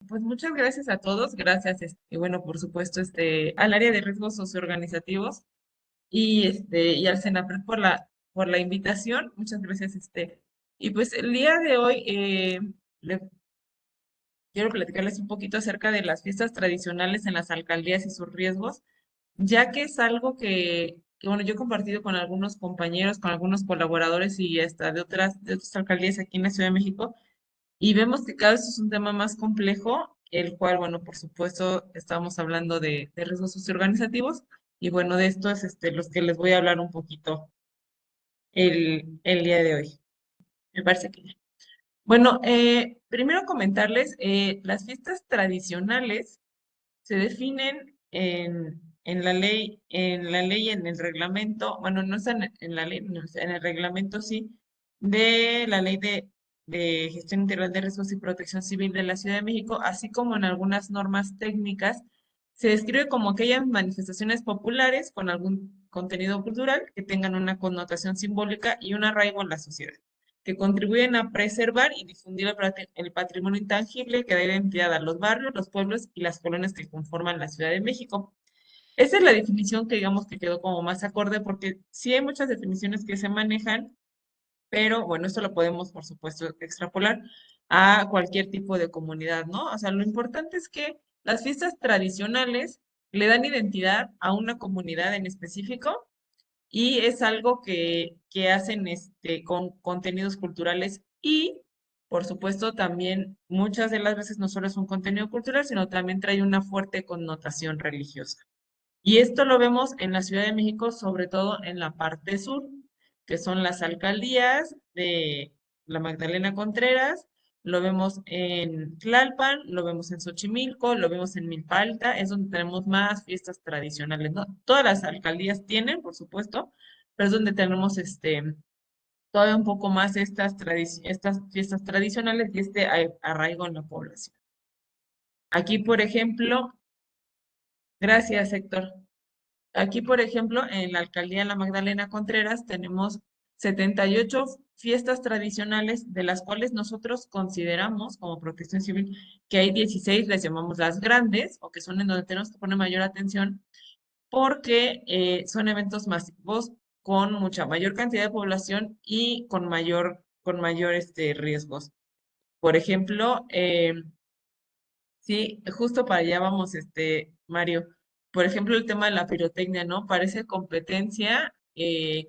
Pues muchas gracias a todos, gracias, y bueno, por supuesto, al área de riesgos socioorganizativos y al Senapred por la invitación, muchas gracias, y pues el día de hoy le quiero platicarles un poquito acerca de las fiestas tradicionales en las alcaldías y sus riesgos, ya que es algo bueno, yo he compartido con algunos compañeros, con algunos colaboradores y hasta de otras alcaldías aquí en la Ciudad de México, y vemos que cada vez es un tema más complejo, el cual, bueno, por supuesto, estamos hablando de riesgos socioorganizativos, y bueno, de estos, los que les voy a hablar un poquito el día de hoy. Me parece que ya. Bueno, primero comentarles, las fiestas tradicionales se definen en la ley, en el reglamento, bueno, no están en la ley, no, en el reglamento sí, de la ley de gestión integral de riesgos y protección civil de la Ciudad de México, así como en algunas normas técnicas, se describe como aquellas manifestaciones populares con algún contenido cultural que tengan una connotación simbólica y un arraigo en la sociedad, que contribuyen a preservar y difundir el patrimonio intangible que da identidad a los barrios, los pueblos y las colonias que conforman la Ciudad de México. Esa es la definición que digamos que quedó como más acorde, porque sí hay muchas definiciones que se manejan, pero bueno, esto lo podemos, por supuesto, extrapolar a cualquier tipo de comunidad, ¿no? O sea, lo importante es que las fiestas tradicionales le dan identidad a una comunidad en específico y es algo que hacen con contenidos culturales y, por supuesto, también muchas de las veces no solo es un contenido cultural, sino también trae una fuerte connotación religiosa. Y esto lo vemos en la Ciudad de México, sobre todo en la parte sur, que son las alcaldías de la Magdalena Contreras, lo vemos en Tlalpan, lo vemos en Xochimilco, lo vemos en Milpa Alta, es donde tenemos más fiestas tradicionales, ¿no? Todas las alcaldías tienen, por supuesto, pero es donde tenemos todavía un poco más estas fiestas tradicionales y arraigo en la población. Aquí, por ejemplo, gracias, Héctor. Aquí, por ejemplo, en la alcaldía de la Magdalena Contreras tenemos 78 fiestas tradicionales, de las cuales nosotros consideramos como Protección Civil que hay 16, les llamamos las grandes, o que son en donde tenemos que poner mayor atención, porque son eventos masivos con mucha mayor cantidad de población y con mayor riesgos. Por ejemplo, sí, justo para allá vamos, Mario. Por ejemplo, el tema de la pirotecnia, ¿no? Parece competencia.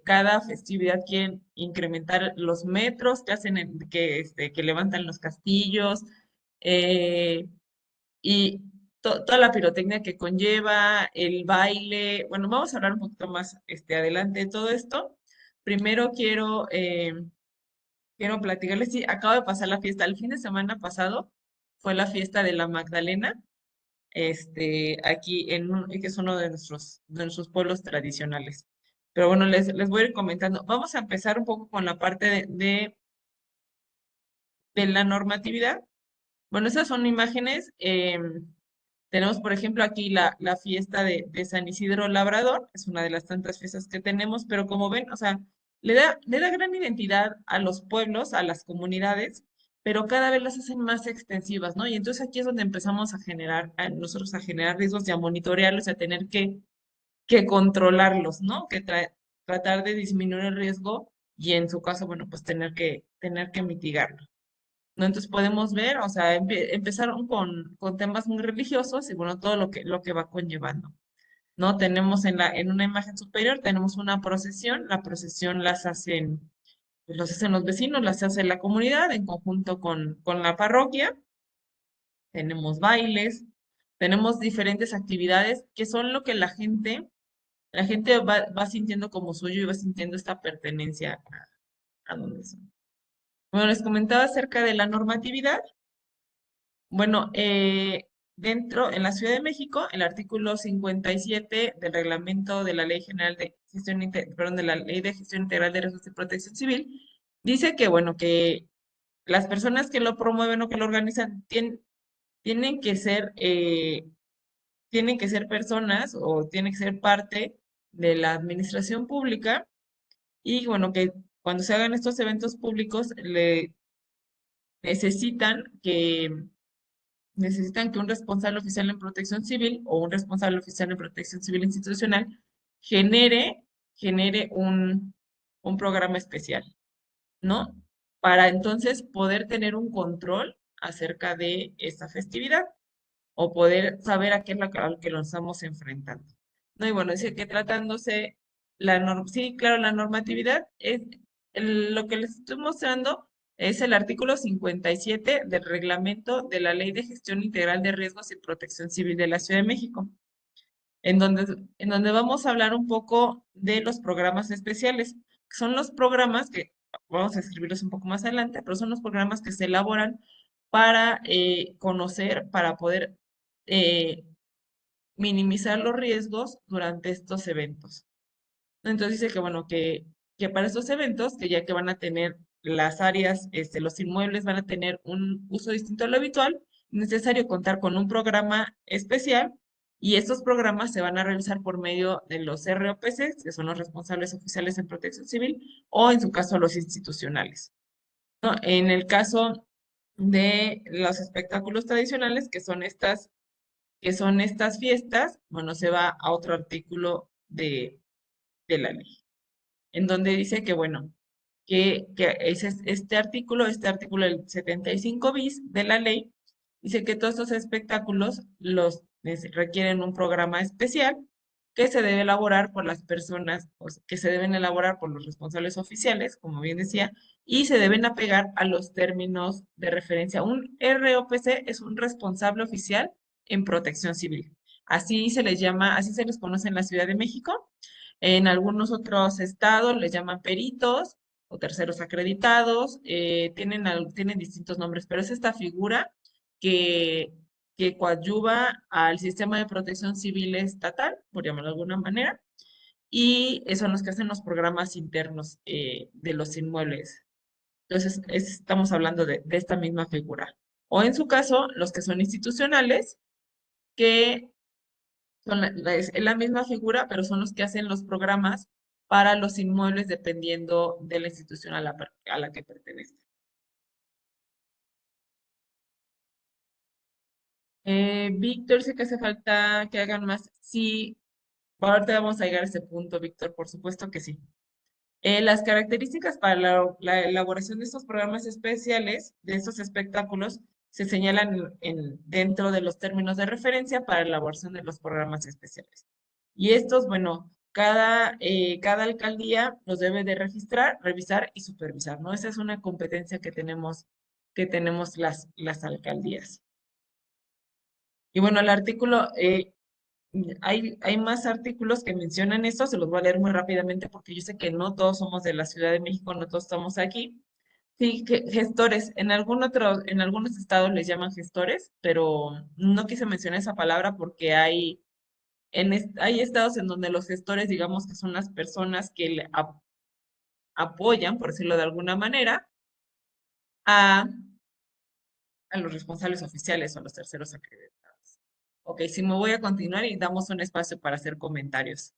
Cada festividad quieren incrementar los metros que hacen, que levantan los castillos, eh, y toda la pirotecnia que conlleva, el baile. Bueno, vamos a hablar un poquito más, adelante de todo esto. Primero quiero platicarles, sí, acabo de pasar la fiesta. El fin de semana pasado fue la fiesta de la Magdalena aquí que es uno de nuestros pueblos tradicionales. Pero bueno, les voy a ir comentando. Vamos a empezar un poco con la parte de la normatividad. Bueno, esas son imágenes. Tenemos, por ejemplo, aquí la fiesta de San Isidro Labrador, es una de las tantas fiestas que tenemos, pero como ven, o sea, le da gran identidad a los pueblos, a las comunidades, pero cada vez las hacen más extensivas, ¿no? Y entonces aquí es donde empezamos nosotros a generar riesgos y a monitorearlos y a tener que controlarlos, ¿no? Tratar de disminuir el riesgo y en su caso, bueno, pues tener que mitigarlo. ¿No? Entonces podemos ver, o sea, empezaron con temas muy religiosos y bueno, todo lo que va conllevando, ¿no? Tenemos en una imagen superior, tenemos una procesión, la procesión pues las hacen los vecinos, las hace la comunidad en conjunto con la parroquia, tenemos bailes, tenemos diferentes actividades que son lo que la gente va sintiendo como suyo y va sintiendo esta pertenencia a donde son. Bueno, les comentaba acerca de la normatividad. Bueno, en la Ciudad de México, el artículo 57 del reglamento de la Ley General de perdón, de la Ley de Gestión Integral de Riesgos de Protección Civil, dice que, bueno, que las personas que lo promueven o que lo organizan tienen que ser tienen que ser personas o tienen que ser parte de la administración pública y bueno, que cuando se hagan estos eventos públicos necesitan que necesitan que un responsable oficial en protección civil o un responsable oficial en protección civil institucional genere, genere un programa especial, ¿no? Para entonces poder tener un control acerca de esta festividad o poder saber a qué es lo que, al que nos estamos enfrentando. No, y bueno, dice que tratándose sí, claro, la normatividad es lo que les estoy mostrando es el artículo 57 del reglamento de la Ley de Gestión Integral de Riesgos y Protección Civil de la Ciudad de México, en donde vamos a hablar un poco de los programas especiales, que son los programas que vamos a escribirlos un poco más adelante, pero son los programas que se elaboran para conocer, para poder eh, minimizar los riesgos durante estos eventos. Entonces dice que, bueno, que para estos eventos, que ya que van a tener las áreas, los inmuebles van a tener un uso distinto a lo habitual, es necesario contar con un programa especial y estos programas se van a realizar por medio de los ROPC, que son los responsables oficiales en protección civil, o en su caso los institucionales, ¿no? En el caso de los espectáculos tradicionales, que son estas fiestas, bueno, se va a otro artículo de la ley, en donde dice que, bueno, que este artículo, el 75 bis de la ley, dice que todos estos espectáculos requieren un programa especial que se debe elaborar por las personas, o sea, que se deben elaborar por los responsables oficiales, como bien decía, y se deben apegar a los términos de referencia. Un ROPC es un responsable oficial en protección civil. Así se les llama, así se les conoce en la Ciudad de México. En algunos otros estados les llaman peritos o terceros acreditados, tienen distintos nombres, pero es esta figura que, que coadyuva al sistema de protección civil estatal, por llamarlo de alguna manera, y son los que hacen los programas internos de los inmuebles. Entonces, estamos hablando de esta misma figura. O en su caso, los que son institucionales, que es la misma figura, pero son los que hacen los programas para los inmuebles dependiendo de la institución a la que pertenece. Víctor, sé que hace falta que hagan más. Sí, ahorita vamos a llegar a ese punto, Víctor, por supuesto que sí. Las características para la elaboración de estos programas especiales, de estos espectáculos, se señalan dentro de los términos de referencia para la elaboración de los programas especiales. Y estos, bueno, cada alcaldía los debe de registrar, revisar y supervisar, ¿no? Esa es una competencia que tenemos las alcaldías. Y bueno, el artículo, hay más artículos que mencionan esto, se los voy a leer muy rápidamente porque yo sé que no todos somos de la Ciudad de México, no todos estamos aquí. Sí, gestores, en algunos estados les llaman gestores, pero no quise mencionar esa palabra porque hay estados en donde los gestores, digamos que son las personas que apoyan, por decirlo de alguna manera, a, a los responsables oficiales o a los terceros acreditados. Ok, sí, me voy a continuar y damos un espacio para hacer comentarios.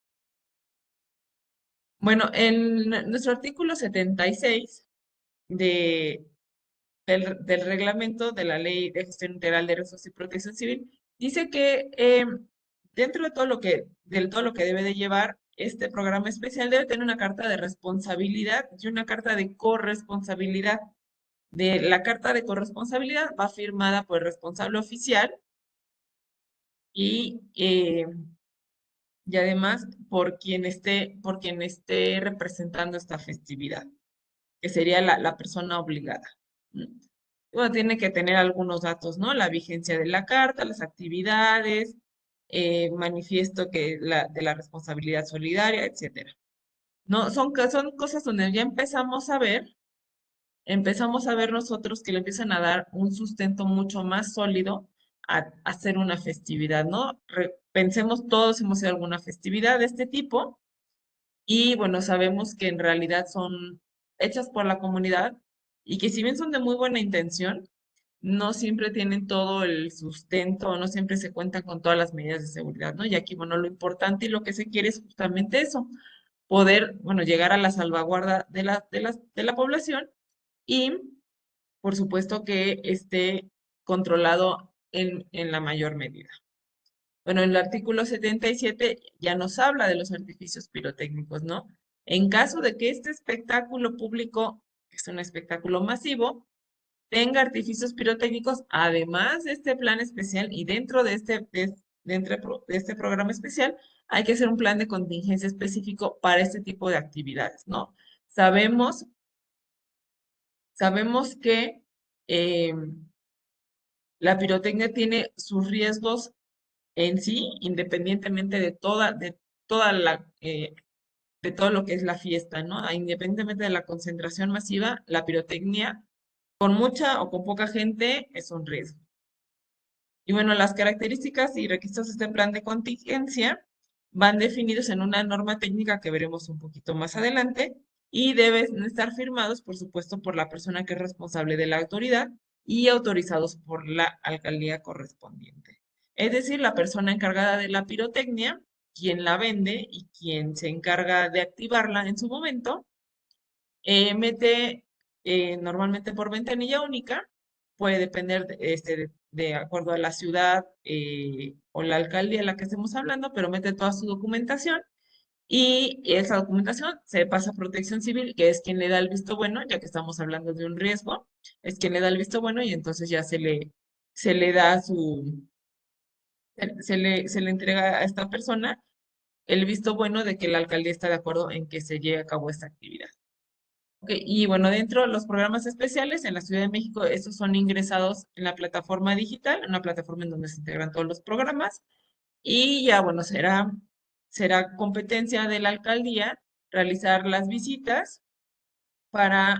Bueno, en nuestro artículo 76 de, del reglamento de la Ley de Gestión Integral de Riesgos y Protección Civil, dice que dentro de todo lo que debe de llevar este programa especial, debe tener una carta de responsabilidad y una carta de corresponsabilidad. De la carta de corresponsabilidad va firmada por el responsable oficial y, eh, y además por quien esté representando esta festividad, que sería la persona obligada. ¿Mm? Bueno, tiene que tener algunos datos, ¿no? La vigencia de la carta, las actividades, manifiesto de la responsabilidad solidaria, etcétera. No, son cosas donde ya empezamos a ver nosotros que le empiezan a dar un sustento mucho más sólido a hacer una festividad, ¿no? Pensemos todos hemos hecho alguna festividad de este tipo y bueno, sabemos que en realidad son hechas por la comunidad y que si bien son de muy buena intención, no siempre tienen todo el sustento, no siempre se cuentan con todas las medidas de seguridad, ¿no? Y aquí, bueno, lo importante y lo que se quiere es justamente eso, poder, bueno, llegar a la salvaguarda de la población y, por supuesto, que esté controlado en la mayor medida. Bueno, en el artículo 77 ya nos habla de los artificios pirotécnicos, ¿no? En caso de que este espectáculo público, que es un espectáculo masivo, tenga artificios pirotécnicos, además de este plan especial y dentro de este programa especial, hay que hacer un plan de contingencia específico para este tipo de actividades, ¿no? Sabemos, sabemos que eh, la pirotecnia tiene sus riesgos en sí, independientemente de todo lo que es la fiesta, ¿no? Independientemente de la concentración masiva, la pirotecnia, con mucha o con poca gente, es un riesgo. Y bueno, las características y requisitos de este plan de contingencia van definidos en una norma técnica que veremos un poquito más adelante y deben estar firmados, por supuesto, por la persona que es responsable de la autoridad y autorizados por la alcaldía correspondiente. Es decir, la persona encargada de la pirotecnia, quien la vende y quien se encarga de activarla en su momento, mete normalmente por ventanilla única, puede depender de acuerdo a la ciudad o la alcaldía en la que estemos hablando, pero mete toda su documentación y esa documentación se pasa a Protección Civil, que es quien le da el visto bueno, ya que estamos hablando de un riesgo, es quien le da el visto bueno y entonces ya se le da se le entrega a esta persona el visto bueno de que la alcaldía está de acuerdo en que se lleve a cabo esta actividad. Ok, y bueno, dentro de los programas especiales en la Ciudad de México, estos son ingresados en la plataforma digital, una plataforma en donde se integran todos los programas, y ya, bueno, será competencia de la alcaldía realizar las visitas para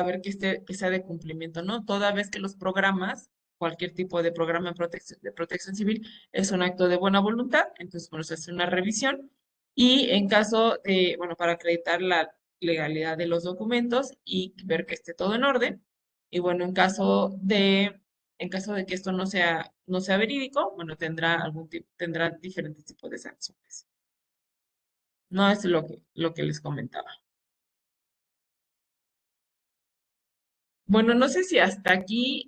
ver que sea de cumplimiento, ¿no? Toda vez que los programas, cualquier tipo de programa de protección civil, es un acto de buena voluntad, entonces, bueno, se hace una revisión y en caso de, bueno, para acreditar la legalidad de los documentos y ver que esté todo en orden, y bueno, en caso de que esto no sea verídico, bueno, tendrá diferentes tipos de sanciones. No es lo que les comentaba. Bueno, no sé si hasta aquí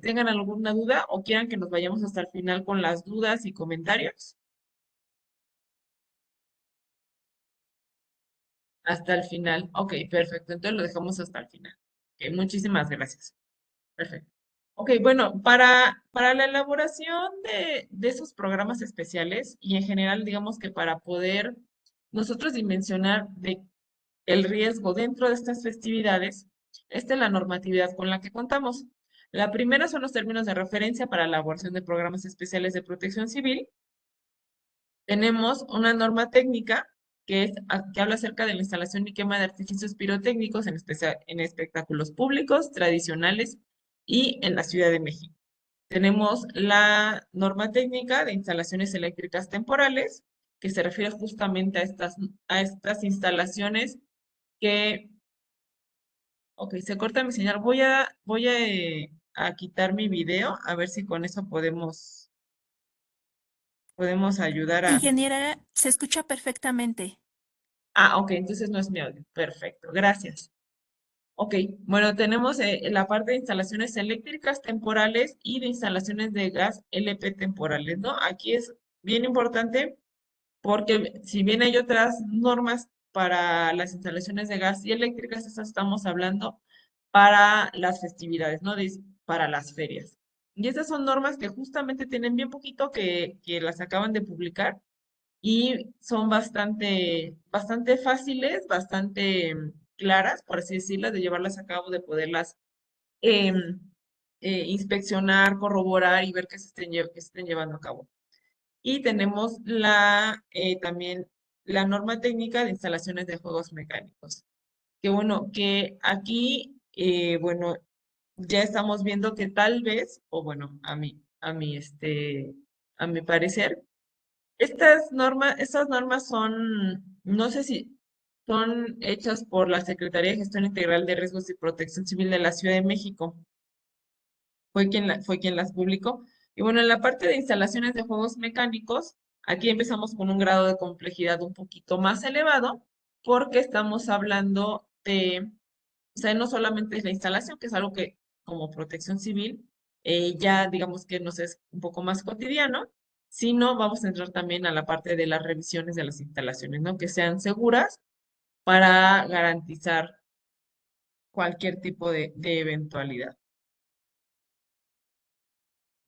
tengan alguna duda o quieran que nos vayamos hasta el final con las dudas y comentarios. Hasta el final. Ok, perfecto. Entonces lo dejamos hasta el final. Ok, muchísimas gracias. Perfecto. Ok, bueno, para la elaboración de esos programas especiales y en general, digamos que para poder nosotros dimensionar el riesgo dentro de estas festividades, esta es la normatividad con la que contamos. La primera son los términos de referencia para la elaboración de programas especiales de protección civil. Tenemos una norma técnica que habla acerca de la instalación y quema de artificios pirotécnicos, en especial en espectáculos públicos, tradicionales y en la Ciudad de México. Tenemos la norma técnica de instalaciones eléctricas temporales, que se refiere justamente a estas instalaciones que. Ok, se corta mi señal. Voy a quitar mi video a ver si con eso podemos ayudar a. Ingeniera, se escucha perfectamente. Ah, ok, entonces no es mi audio. Perfecto, gracias. Ok, bueno, tenemos la parte de instalaciones eléctricas temporales y de instalaciones de gas LP temporales, ¿no? Aquí es bien importante porque si bien hay otras normas para las instalaciones de gas y eléctricas, estas estamos hablando para las festividades, ¿no? Para las ferias. Y estas son normas que justamente tienen bien poquito que las acaban de publicar y son bastante fáciles, bastante claras, por así decirlas, de llevarlas a cabo, de poderlas em, inspeccionar, corroborar y ver que se estén llevando a cabo. Y tenemos también la norma técnica de instalaciones de juegos mecánicos. Que bueno, que aquí, bueno, ya estamos viendo que tal vez, o bueno, a mi parecer, estas normas no sé si son hechas por la Secretaría de Gestión Integral de Riesgos y Protección Civil de la Ciudad de México. fue quien las publicó. Y bueno, en la parte de instalaciones de juegos mecánicos, aquí empezamos con un grado de complejidad un poquito más elevado, porque estamos hablando de, o sea, no solamente es la instalación, que es algo que como protección civil, ya digamos que nos es un poco más cotidiano, sino vamos a entrar también a la parte de las revisiones de las instalaciones, ¿no? Que sean seguras para garantizar cualquier tipo de eventualidad.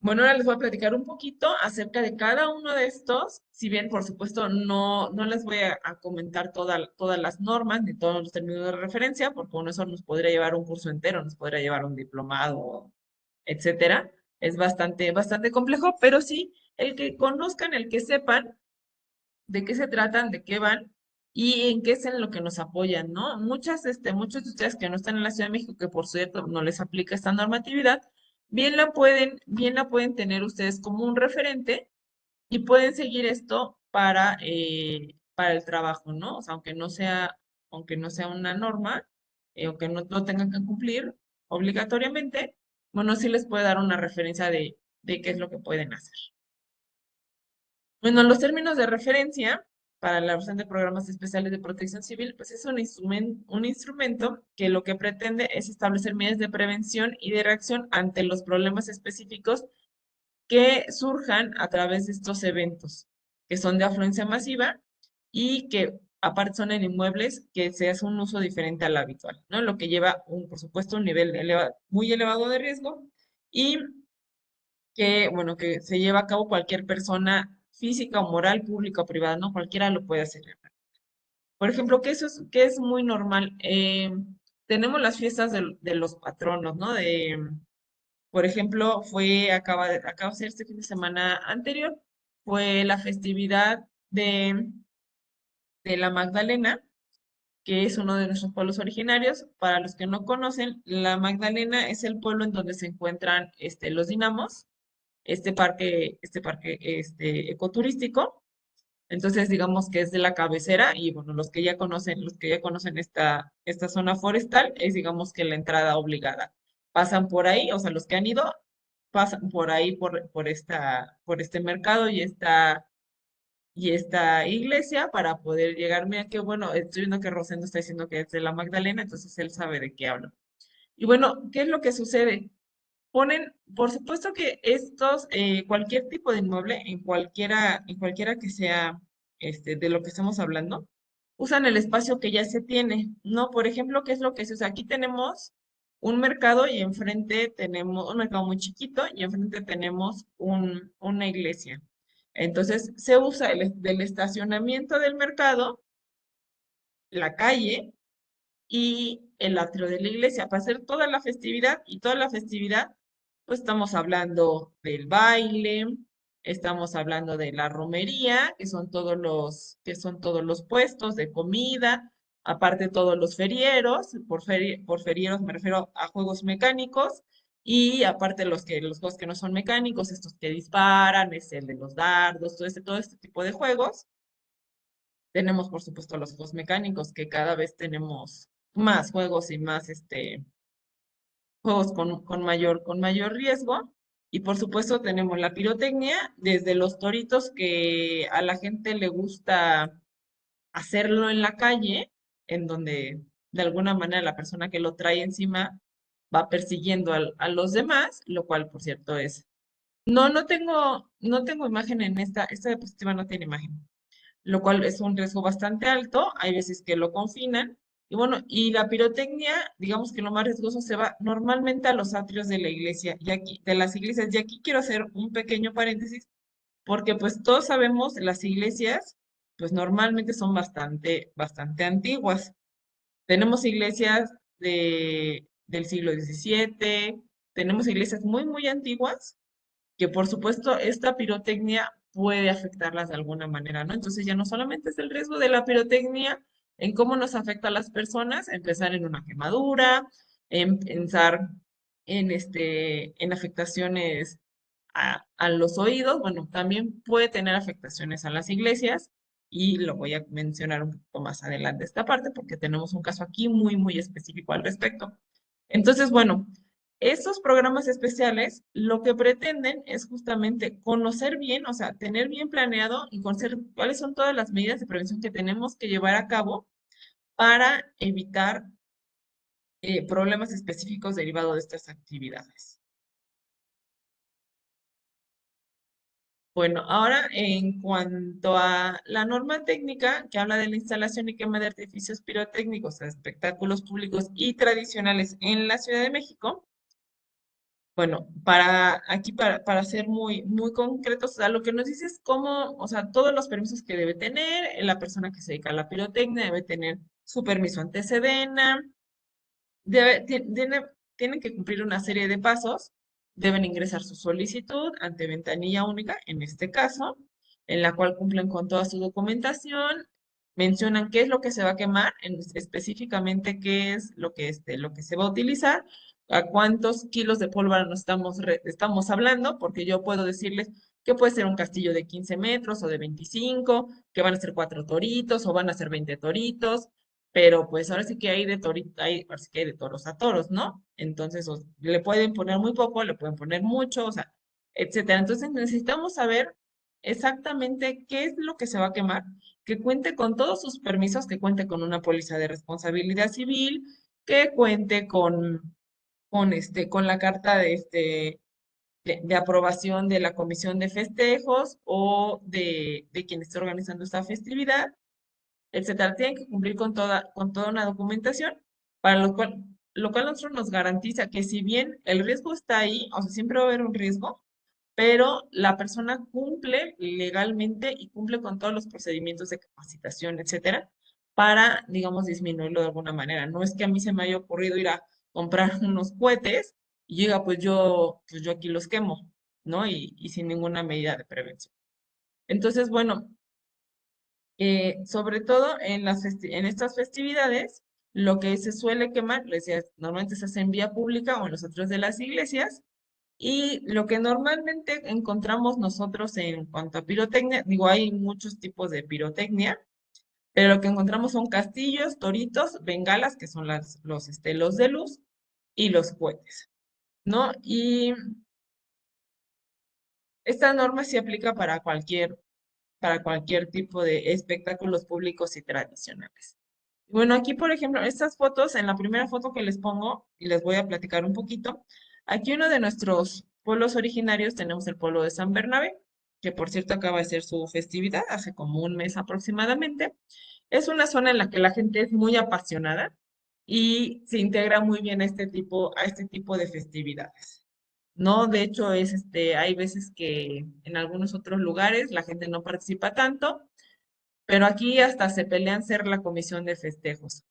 Bueno, ahora les voy a platicar un poquito acerca de cada uno de estos. Si bien, por supuesto, no les voy a comentar todas las normas ni todos los términos de referencia, porque bueno, eso nos podría llevar un curso entero, nos podría llevar un diplomado, etcétera. Es bastante complejo, pero sí, el que conozcan, el que sepan de qué se tratan, de qué van y en qué es en lo que nos apoyan, ¿no? Muchos de ustedes que no están en la Ciudad de México, que por cierto no les aplica esta normatividad, bien la pueden tener ustedes como un referente y pueden seguir esto para el trabajo, ¿no? O sea, aunque no sea una norma, aunque no lo tengan que cumplir obligatoriamente, bueno, sí les puede dar una referencia de qué es lo que pueden hacer. Bueno, los términos de referencia para la versión de programas especiales de protección civil, pues es un instrumento que lo que pretende es establecer medidas de prevención y de reacción ante los problemas específicos que surjan a través de estos eventos, que son de afluencia masiva y que aparte son en inmuebles que se hace un uso diferente al habitual, ¿no? Lo que lleva, por supuesto, un nivel muy elevado de riesgo y que, bueno, que se lleva a cabo cualquier persona física o moral, pública o privada, ¿no? Cualquiera lo puede hacer. Por ejemplo, que es muy normal. Tenemos las fiestas de los patronos, ¿no? Por ejemplo, acaba de ser este fin de semana anterior, fue la festividad de la Magdalena, que es uno de nuestros pueblos originarios. Para los que no conocen, la Magdalena es el pueblo en donde se encuentran los dinamos, este parque ecoturístico. Entonces, digamos que es de la cabecera y bueno, los que ya conocen esta zona forestal, es digamos que la entrada obligada. Pasan por ahí, o sea, los que han ido, pasan por ahí por este mercado y esta iglesia para poder llegar. Mira que bueno, estoy viendo que Rosendo está diciendo que es de la Magdalena, entonces él sabe de qué hablo. Y bueno, ¿qué es lo que sucede? Por supuesto que cualquier tipo de inmueble, en cualquiera que sea de lo que estamos hablando, usan el espacio que ya se tiene, ¿no? Por ejemplo, ¿qué es lo que se usa? Aquí tenemos un mercado y enfrente tenemos un mercado muy chiquito y enfrente tenemos una iglesia. Entonces, se usa del estacionamiento del mercado, la calle y el atrio de la iglesia para hacer toda la festividad y toda la festividad, pues estamos hablando del baile, estamos hablando de la romería, que son todos los puestos de comida, aparte todos los ferieros, por ferieros me refiero a juegos mecánicos, y aparte los juegos que no son mecánicos, estos que disparan, es el de los dardos, todo este tipo de juegos. Tenemos, por supuesto, los juegos mecánicos, que cada vez tenemos más juegos y más juegos con mayor riesgo. Y por supuesto tenemos la pirotecnia, desde los toritos que a la gente le gusta hacerlo en la calle, en donde de alguna manera la persona que lo trae encima va persiguiendo a los demás, lo cual, por cierto, es... No tengo imagen en esta diapositiva no tiene imagen, lo cual es un riesgo bastante alto. Hay veces que lo confinan. Y bueno, y la pirotecnia, digamos que lo más riesgoso se va normalmente a los atrios de la iglesia, de las iglesias. Y aquí quiero hacer un pequeño paréntesis, porque pues todos sabemos, las iglesias, pues normalmente son bastante antiguas. Tenemos iglesias del siglo XVII, tenemos iglesias muy antiguas que por supuesto esta pirotecnia puede afectarlas de alguna manera, ¿no? Entonces ya no solamente es el riesgo de la pirotecnia en cómo nos afecta a las personas, empezar en una quemadura, en pensar en afectaciones a los oídos, bueno, también puede tener afectaciones a las iglesias y lo voy a mencionar un poco más adelante esta parte porque tenemos un caso aquí muy específico al respecto. Entonces, bueno. Estos programas especiales lo que pretenden es justamente conocer bien, o sea, tener bien planeado y conocer cuáles son todas las medidas de prevención que tenemos que llevar a cabo para evitar problemas específicos derivados de estas actividades. Bueno, ahora en cuanto a la norma técnica que habla de la instalación y quema de artificios pirotécnicos a espectáculos públicos y tradicionales en la Ciudad de México, bueno, para ser muy concretos, o sea, lo que nos dice es cómo, o sea, todos los permisos que debe tener la persona que se dedica a la pirotecnia, debe tener su permiso ante Sedena, debe, tienen que cumplir una serie de pasos, deben ingresar su solicitud ante ventanilla única, en este caso, en la cual cumplen con toda su documentación, mencionan qué es lo que se va a quemar, específicamente qué es lo que se va a utilizar, a cuántos kilos de pólvora nos estamos hablando, porque yo puedo decirles que puede ser un castillo de 15 metros o de 25, que van a ser 4 toritos o van a ser 20 toritos, pero pues ahora sí que hay de torito, ahora sí que hay de toros a toros, ¿no? Entonces, le pueden poner muy poco, le pueden poner mucho, o sea, etcétera. Entonces, necesitamos saber exactamente qué es lo que se va a quemar, que cuente con todos sus permisos, que cuente con una póliza de responsabilidad civil, que cuente con la carta de aprobación de la comisión de festejos o de quien esté organizando esta festividad, etcétera. Tienen que cumplir con toda una documentación, para lo cual nosotros nos garantiza que si bien el riesgo está ahí, o sea, siempre va a haber un riesgo, pero la persona cumple legalmente y cumple con todos los procedimientos de capacitación, etcétera, para, digamos, disminuirlo de alguna manera. No es que a mí se me haya ocurrido ir a comprar unos cohetes y llega, pues yo aquí los quemo, ¿no? Y sin ninguna medida de prevención. Entonces, bueno, sobre todo en estas festividades, lo que se suele quemar, les decía, normalmente se hace en vía pública o en los otros de las iglesias, y lo que normalmente encontramos nosotros en cuanto a pirotecnia, digo, hay muchos tipos de pirotecnia, pero lo que encontramos son castillos, toritos, bengalas, que son los de luz, y los cohetes, ¿no? Y esta norma se aplica para cualquier tipo de espectáculos públicos y tradicionales. Bueno, aquí, por ejemplo, estas fotos, en la primera foto que les pongo, y les voy a platicar un poquito, aquí uno de nuestros pueblos originarios tenemos el pueblo de San Bernabé, que por cierto acaba de ser su festividad hace como un mes aproximadamente. Es una zona en la que la gente es muy apasionada y se integra muy bien a este tipo de festividades. No, de hecho, hay veces que en algunos otros lugares la gente no participa tanto, pero aquí hasta se pelean ser la comisión de festejos.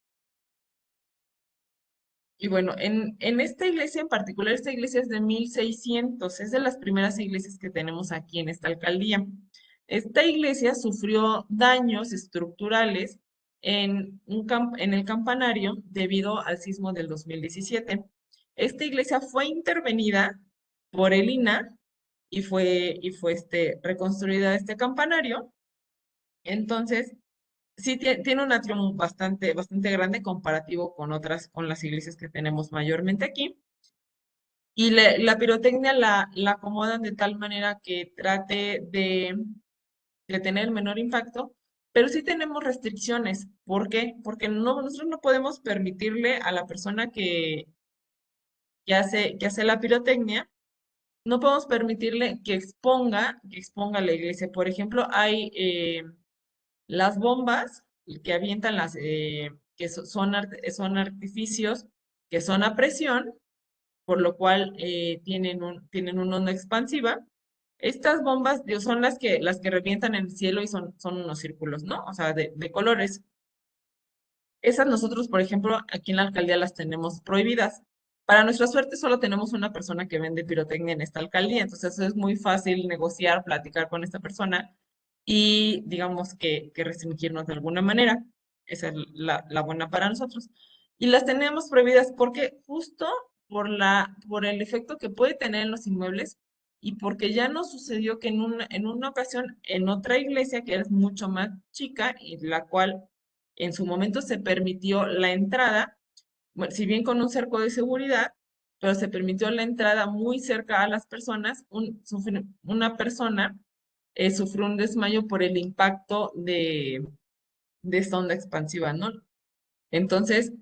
Y bueno, en esta iglesia en particular, esta iglesia es de 1600, es de las primeras iglesias que tenemos aquí en esta alcaldía. Esta iglesia sufrió daños estructurales en el campanario debido al sismo del 2017. Esta iglesia fue intervenida por el INAH y fue reconstruida este campanario. Entonces, sí, tiene un atrium bastante grande comparativo con las iglesias que tenemos mayormente aquí. Y la pirotecnia la acomodan de tal manera que trate de tener menor impacto, pero sí tenemos restricciones. ¿Por qué? Porque nosotros no podemos permitirle a la persona que hace la pirotecnia, no podemos permitirle que exponga la iglesia. Por ejemplo, hay las bombas que avientan que son artificios que son a presión, por lo cual tienen una onda expansiva. Estas bombas, digo, son las que revientan en el cielo y son unos círculos, ¿no? O sea, de colores. Esas nosotros, por ejemplo, aquí en la alcaldía las tenemos prohibidas. Para nuestra suerte, solo tenemos una persona que vende pirotecnia en esta alcaldía, entonces es muy fácil negociar, platicar con esta persona y digamos que restringirnos de alguna manera. Esa es la buena para nosotros. Y las tenemos prohibidas porque justo por el efecto que puede tener en los inmuebles y porque ya nos sucedió que en una ocasión en otra iglesia que es mucho más chica y la cual en su momento se permitió la entrada, bueno, si bien con un cerco de seguridad, pero se permitió la entrada muy cerca a las personas. Una persona sufrió un desmayo por el impacto de esta onda expansiva, ¿no? Entonces,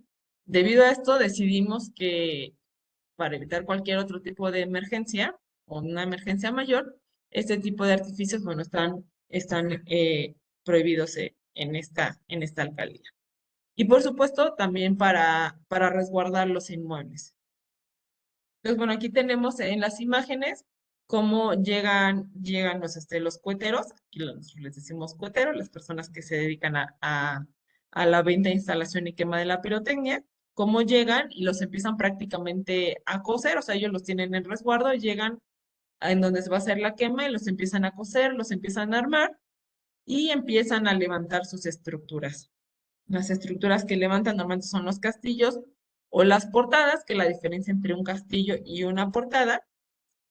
debido a esto, decidimos que para evitar cualquier otro tipo de emergencia o una emergencia mayor, este tipo de artificios, bueno, están prohibidos en esta alcaldía. Y por supuesto, también para resguardar los inmuebles. Entonces, bueno, aquí tenemos en las imágenes cómo llegan los cueteros, aquí les decimos cueteros, las personas que se dedican a la venta, instalación y quema de la pirotecnia, cómo llegan y los empiezan prácticamente a coser, o sea, ellos los tienen en resguardo, llegan a en donde se va a hacer la quema y los empiezan a coser, los empiezan a armar y empiezan a levantar sus estructuras. Las estructuras que levantan normalmente son los castillos o las portadas, que la diferencia entre un castillo y una portada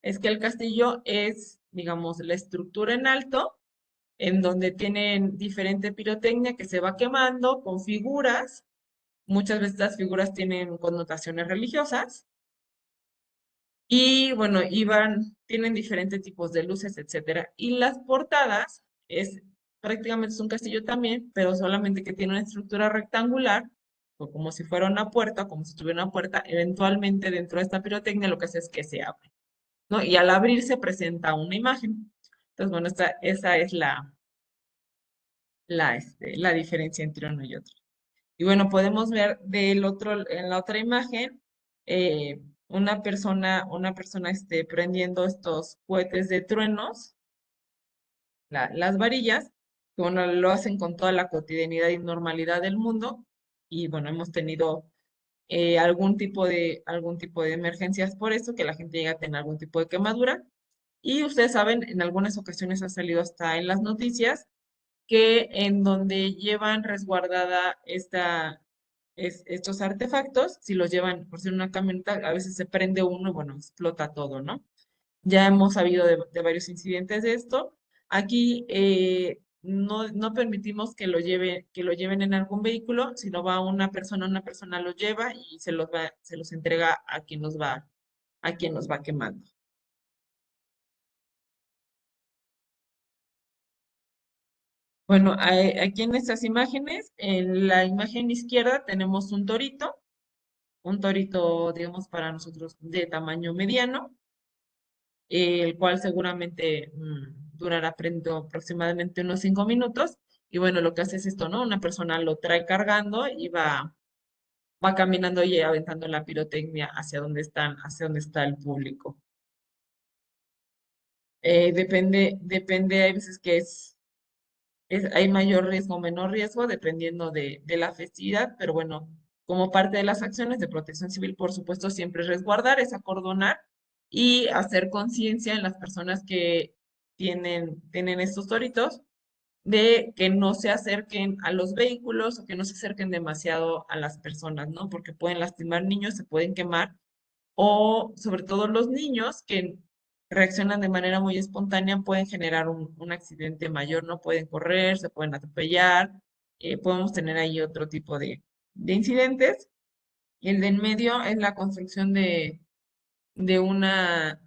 es que el castillo es, digamos, la estructura en alto, en donde tienen diferente pirotecnia que se va quemando con figuras. Muchas veces las figuras tienen connotaciones religiosas y bueno, tienen diferentes tipos de luces, etcétera. Y las portadas es prácticamente es un castillo también, pero solamente que tiene una estructura rectangular, o como si fuera una puerta, como si tuviera una puerta, eventualmente dentro de esta pirotecnia lo que hace es que se abre, ¿no? Y al abrir se presenta una imagen. Entonces, bueno, esa es la diferencia entre uno y otro. Y bueno, podemos ver en la otra imagen, una persona prendiendo estos cohetes de truenos, las varillas, que bueno, lo hacen con toda la cotidianidad y normalidad del mundo. Y bueno, hemos tenido algún tipo de emergencias por eso, que la gente llega a tener algún tipo de quemadura. Y ustedes saben, en algunas ocasiones ha salido hasta en las noticias que en donde llevan resguardada estos artefactos, si los llevan por ser una camioneta, a veces se prende uno y bueno, explota todo, ¿no? Ya hemos sabido de varios incidentes de esto. Aquí no permitimos que lo lleven en algún vehículo, sino va una persona los lleva y se los entrega a quien los va quemando. Bueno, aquí en estas imágenes, en la imagen izquierda tenemos un torito, digamos, para nosotros de tamaño mediano, el cual seguramente durará prendido aproximadamente unos 5 minutos. Y bueno, lo que hace es esto, ¿no? Una persona lo trae cargando y va caminando y aventando la pirotecnia hacia donde está el público. Depende, hay veces que hay mayor riesgo o menor riesgo dependiendo de la festividad, pero bueno, como parte de las acciones de protección civil, por supuesto, siempre es resguardar, es acordonar y hacer conciencia en las personas que tienen estos toritos de que no se acerquen a los vehículos o que no se acerquen demasiado a las personas, ¿no? Porque pueden lastimar niños, se pueden quemar o sobre todo los niños que reaccionan de manera muy espontánea pueden generar un accidente mayor, no pueden correr, se pueden atropellar, podemos tener ahí otro tipo de incidentes. El de en medio es la construcción de una,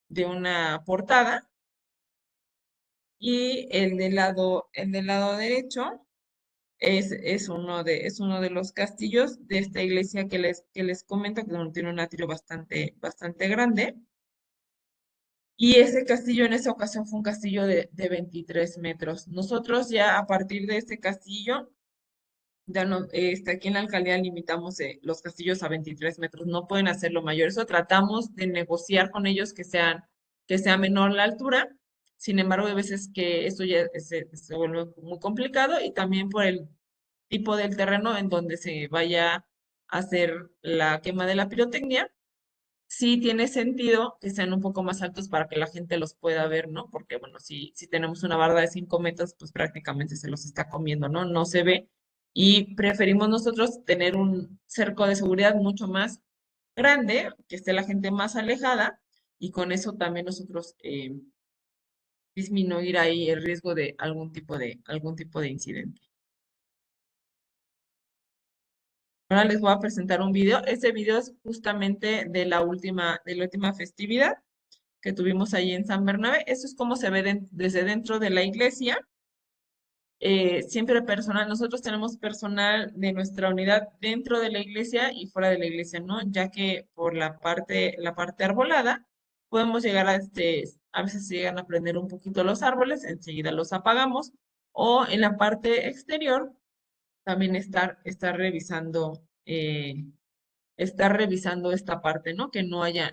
de una portada y el del lado derecho es uno de los castillos de esta iglesia que les comento, que bueno, tiene un atrio bastante grande. Y ese castillo en esa ocasión fue un castillo de 23 metros. Nosotros ya a partir de este castillo, ya no, aquí en la alcaldía limitamos los castillos a 23 metros, no pueden hacerlo mayor. Eso tratamos de negociar con ellos que sea menor la altura. Sin embargo, hay veces que esto ya se vuelve muy complicado y también por el tipo del terreno en donde se vaya a hacer la quema de la pirotecnia sí tiene sentido que sean un poco más altos para que la gente los pueda ver, ¿no? Porque, bueno, si tenemos una barda de 5 metros, pues prácticamente se los está comiendo, ¿no? No se ve. Y preferimos nosotros tener un cerco de seguridad mucho más grande, que esté la gente más alejada, y con eso también nosotros disminuir ahí el riesgo de algún tipo de incidente. Ahora les voy a presentar un video. Este video es justamente de la última festividad que tuvimos ahí en San Bernabé. Esto es cómo se ve desde dentro de la iglesia. Siempre personal, nosotros tenemos personal de nuestra unidad dentro de la iglesia y fuera de la iglesia, ¿no? Ya que por la parte arbolada, podemos llegar a veces se llegan a prender un poquito los árboles, enseguida los apagamos, o en la parte exterior, también estar revisando esta parte, ¿no? Que no haya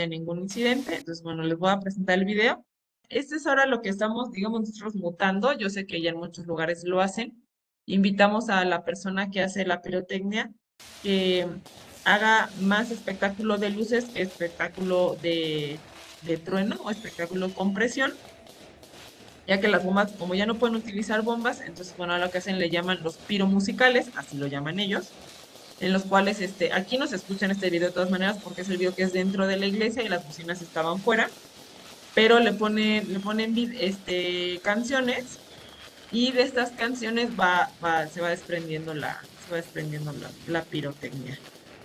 ningún incidente. Entonces, bueno, les voy a presentar el video. Este es ahora lo que estamos, digamos, nosotros mutando. Yo sé que ya en muchos lugares lo hacen. Invitamos a la persona que hace la pirotecnia que haga más espectáculo de luces que espectáculo de trueno o espectáculo con presión, ya que las bombas, como ya no pueden utilizar bombas, entonces, bueno, a lo que hacen le llaman los piromusicales, así lo llaman ellos, en los cuales aquí no se escucha en este video de todas maneras porque es el video que es dentro de la iglesia y las bocinas estaban fuera, pero le ponen canciones y de estas canciones se va desprendiendo la pirotecnia.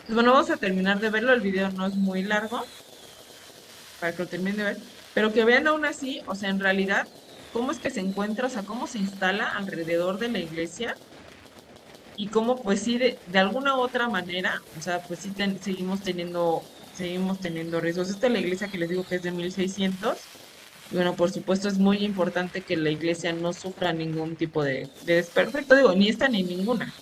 Pues bueno, vamos a terminar de verlo, el video no es muy largo para que lo terminen de ver, pero que vean aún así, o sea, en realidad, cómo es que se encuentra, o sea, cómo se instala alrededor de la iglesia y cómo pues sí de alguna u otra manera, o sea, pues sí seguimos teniendo riesgos. Esta es la iglesia que les digo que es de 1600 y bueno, por supuesto es muy importante que la iglesia no sufra ningún tipo de desperfecto, digo, ni esta ni ninguna.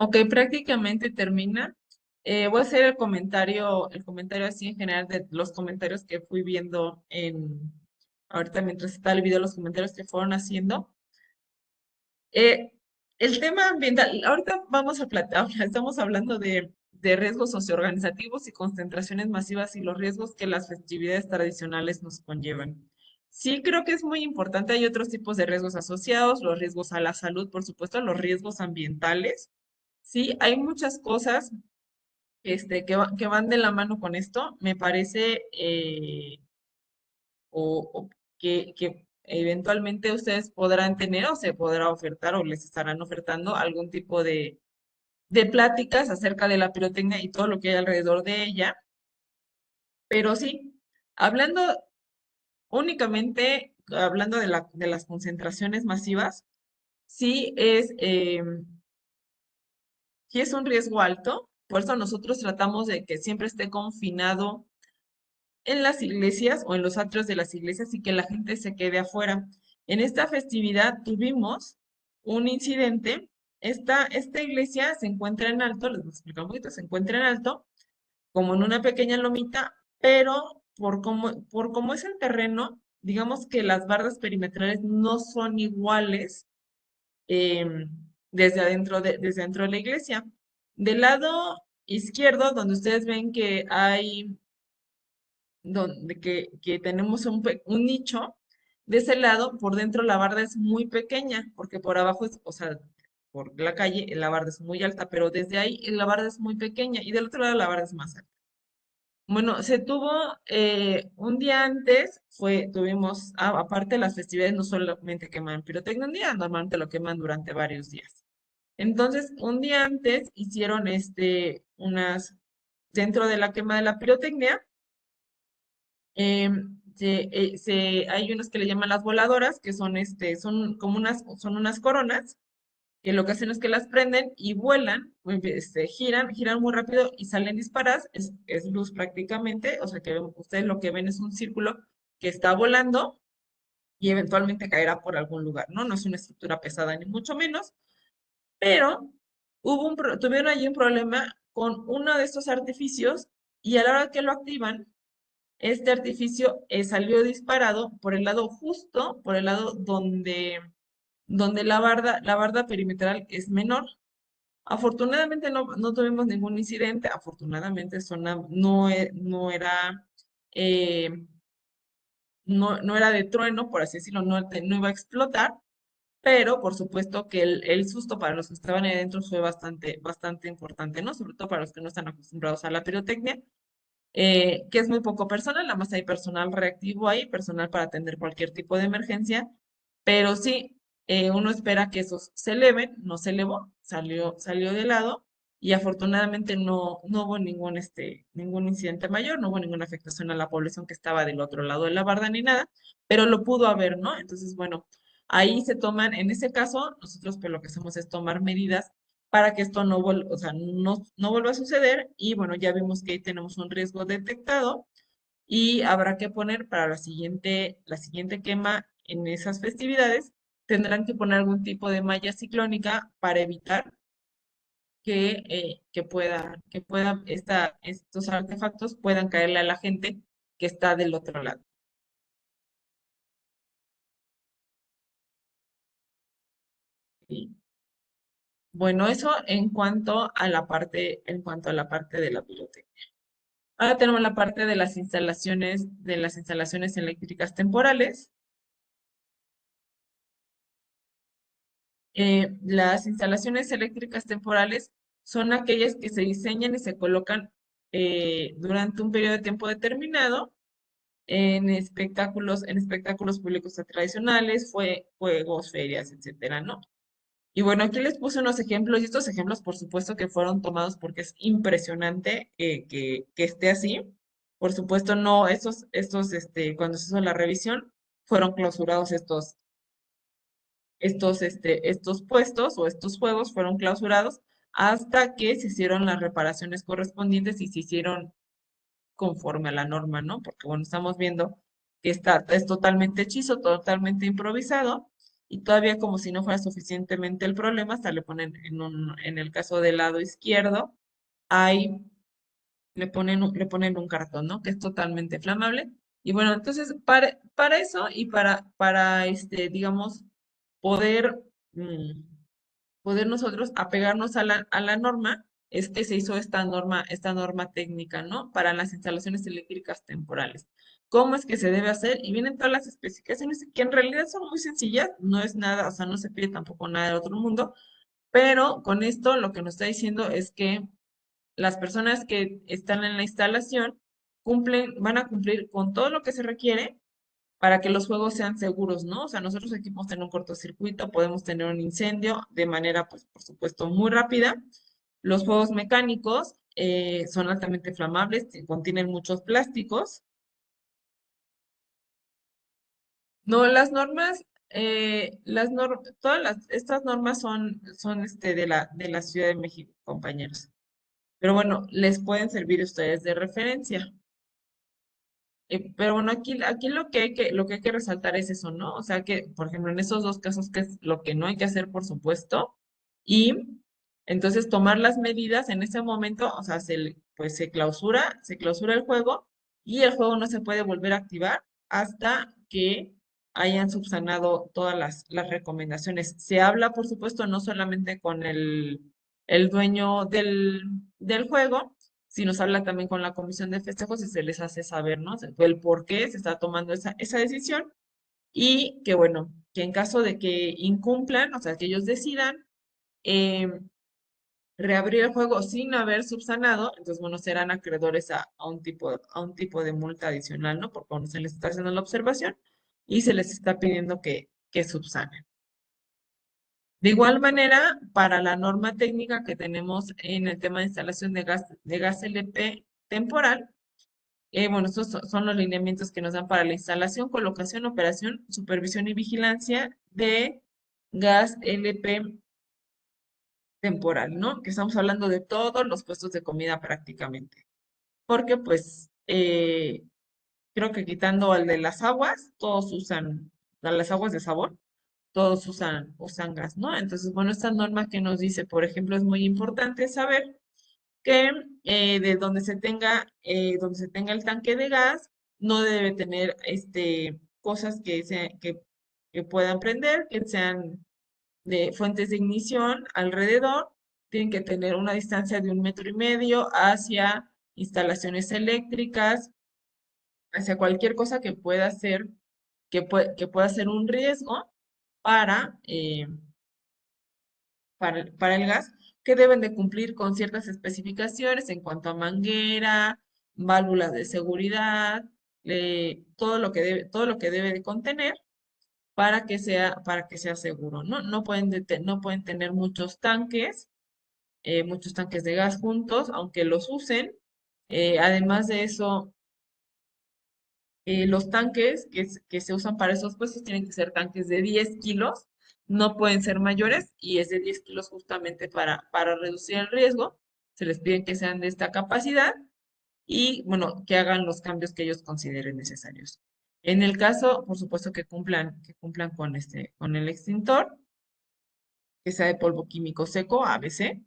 Ok, prácticamente termina. Voy a hacer el comentario así en general de los comentarios que fui viendo ahorita mientras está el video, los comentarios que fueron haciendo. Eh, el tema ambiental, ahorita estamos hablando de riesgos socioorganizativos y concentraciones masivas y los riesgos que las festividades tradicionales nos conllevan. Sí, creo que es muy importante. Hay otros tipos de riesgos asociados, los riesgos a la salud, por supuesto, los riesgos ambientales. Sí, hay muchas cosas que van de la mano con esto. Me parece o que eventualmente ustedes podrán tener o se podrá ofertar o les estarán ofertando algún tipo de pláticas acerca de la pirotecnia y todo lo que hay alrededor de ella. Pero sí, hablando hablando de las concentraciones masivas, sí sí es un riesgo alto. Por eso nosotros tratamos de que siempre esté confinado en las iglesias o en los atrios de las iglesias y que la gente se quede afuera. En esta festividad tuvimos un incidente. Esta iglesia se encuentra en alto, les voy a explicar un poquito, se encuentra en alto, como en una pequeña lomita, pero por cómo es el terreno, digamos que las bardas perimetrales no son iguales desde adentro de la iglesia. Del lado izquierdo, donde ustedes ven que hay que tenemos un nicho, de ese lado, por dentro la barda es muy pequeña, porque por abajo o sea, por la calle la barda es muy alta, pero desde ahí la barda es muy pequeña y del otro lado la barda es más alta. Bueno, se tuvo un día antes, tuvimos, aparte las festividades no solamente queman pirotecnia un día, normalmente lo queman durante varios días. Entonces, un día antes hicieron dentro de la quema de la pirotecnia, hay unos que le llaman las voladoras, que son unas coronas, que lo que hacen es que las prenden y vuelan, giran muy rápido y salen disparadas, es luz prácticamente, o sea que ustedes lo que ven es un círculo que está volando y eventualmente caerá por algún lugar, ¿no? No es una estructura pesada ni mucho menos, pero tuvieron allí un problema con uno de estos artificios y a la hora que lo activan, este artificio salió disparado por el lado justo, por el lado donde la barda perimetral es menor. Afortunadamente no tuvimos ningún incidente, afortunadamente no era no era de trueno, por así decirlo, no iba a explotar, pero por supuesto que el susto para los que estaban ahí adentro fue bastante importante, ¿no? Sobre todo para los que no están acostumbrados a la pirotecnia, que es muy poco personal, nada más hay personal reactivo ahí, personal para atender cualquier tipo de emergencia, pero sí, uno espera que esos se eleven, no se elevó, salió de lado y afortunadamente no hubo ningún incidente mayor, no hubo ninguna afectación a la población que estaba del otro lado de la barda ni nada, pero lo pudo haber, ¿no? Entonces, bueno, ahí se toman, en ese caso, nosotros pues lo que hacemos es tomar medidas para que esto o sea, no vuelva a suceder. Y bueno, ya vimos que ahí tenemos un riesgo detectado y habrá que poner para la siguiente quema en esas festividades, tendrán que poner algún tipo de malla ciclónica para evitar que estos artefactos puedan caerle a la gente que está del otro lado. Y, bueno, eso en cuanto a la parte de la biblioteca. Ahora tenemos la parte de las instalaciones eléctricas temporales. Las instalaciones eléctricas temporales son aquellas que se diseñan y se colocan durante un periodo de tiempo determinado en espectáculos públicos tradicionales, juegos, ferias, etcétera, ¿no? Y bueno, aquí les puse unos ejemplos, y estos ejemplos, por supuesto, que fueron tomados porque es impresionante que esté así. Por supuesto, no, cuando se hizo la revisión, fueron clausurados estos puestos o estos juegos fueron clausurados hasta que se hicieron las reparaciones correspondientes y se hicieron conforme a la norma, ¿no? Porque bueno, estamos viendo que es totalmente hechizo, totalmente improvisado, y todavía como si no fuera suficientemente el problema, hasta le ponen en el caso del lado izquierdo, ahí le ponen un cartón, ¿no? Que es totalmente flamable. Y bueno, entonces, para eso y para digamos, poder, mm, poder nosotros apegarnos a la norma, es que se hizo esta norma técnica, ¿no? Para las instalaciones eléctricas temporales. ¿Cómo es que se debe hacer? Y vienen todas las especificaciones que en realidad son muy sencillas, no es nada, o sea, no se pide tampoco nada del otro mundo, pero con esto lo que nos está diciendo es que las personas que están en la instalación van a cumplir con todo lo que se requiere para que los juegos sean seguros, ¿no? O sea, nosotros aquí podemos tener un cortocircuito, podemos tener un incendio de manera, pues, por supuesto, muy rápida. Los juegos mecánicos son altamente inflamables, contienen muchos plásticos. No, estas normas son de la Ciudad de México, compañeros. Pero bueno, les pueden servir a ustedes de referencia. Pero bueno, aquí lo que hay que resaltar es eso, ¿no? O sea que, por ejemplo, en esos dos casos, que es lo que no hay que hacer, por supuesto, y entonces tomar las medidas en ese momento, o sea, pues se clausura el juego y el juego no se puede volver a activar hasta que hayan subsanado todas las recomendaciones. Se habla, por supuesto, no solamente con el dueño del juego, si nos habla también con la comisión de festejos y se les hace saber, ¿no? El por qué se está tomando esa decisión y que, bueno, que en caso de que incumplan, o sea, que ellos decidan eh, reabrir el juego sin haber subsanado, entonces, bueno, serán acreedores a un tipo de multa adicional, ¿no? Porque bueno, se les está haciendo la observación y se les está pidiendo que subsanen. De igual manera, para la norma técnica que tenemos en el tema de instalación de gas LP temporal, bueno, estos son los lineamientos que nos dan para la instalación, colocación, operación, supervisión y vigilancia de gas LP temporal, ¿no? Que estamos hablando de todos los puestos de comida prácticamente. Porque pues creo que quitando al de las aguas, todos usan, a las aguas de sabor, todos usan gas, ¿no? Entonces, bueno, esta norma que nos dice, por ejemplo, es muy importante saber que de donde se tenga el tanque de gas, no debe tener cosas que puedan prender, que sean de fuentes de ignición alrededor, tienen que tener una distancia de 1,5 metros hacia instalaciones eléctricas, hacia cualquier cosa que pueda ser, que pueda ser un riesgo para, para el gas, que deben de cumplir con ciertas especificaciones en cuanto a manguera, válvulas de seguridad, todo lo que debe de contener para que sea seguro, ¿no? No pueden tener muchos tanques de gas juntos, aunque los usen. Además de eso, los tanques que se usan para esos puestos tienen que ser tanques de 10 kilos, no pueden ser mayores y es de 10 kilos justamente para reducir el riesgo. Se les piden que sean de esta capacidad y, bueno, que hagan los cambios que ellos consideren necesarios. En el caso, por supuesto, que cumplan con con el extintor, que sea de polvo químico seco, ABC,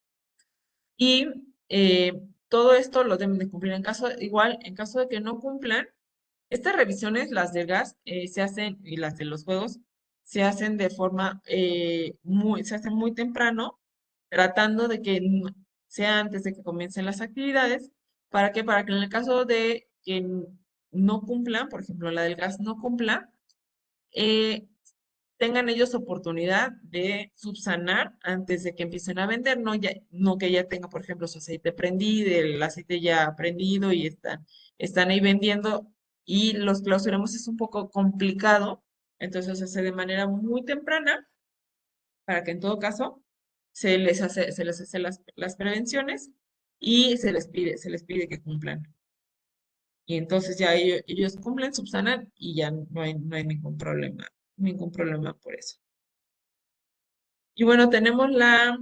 y todo esto lo deben de cumplir igual, en caso de que no cumplan. Estas revisiones, las del gas, se hacen, y las de los juegos, se hacen de forma se hacen muy temprano, tratando de que sea antes de que comiencen las actividades. ¿Para qué? Para que en el caso de que no cumplan, por ejemplo, la del gas no cumpla, eh, tengan ellos oportunidad de subsanar antes de que empiecen a vender, no que ya tenga, por ejemplo, su aceite prendido, el aceite ya prendido y están ahí vendiendo y los clausuremos es un poco complicado, entonces se hace de manera muy temprana para que en todo caso se les hace las prevenciones y se les pide que cumplan. Y entonces ya ellos cumplen, subsanan y ya no hay ningún problema por eso. Y bueno, tenemos la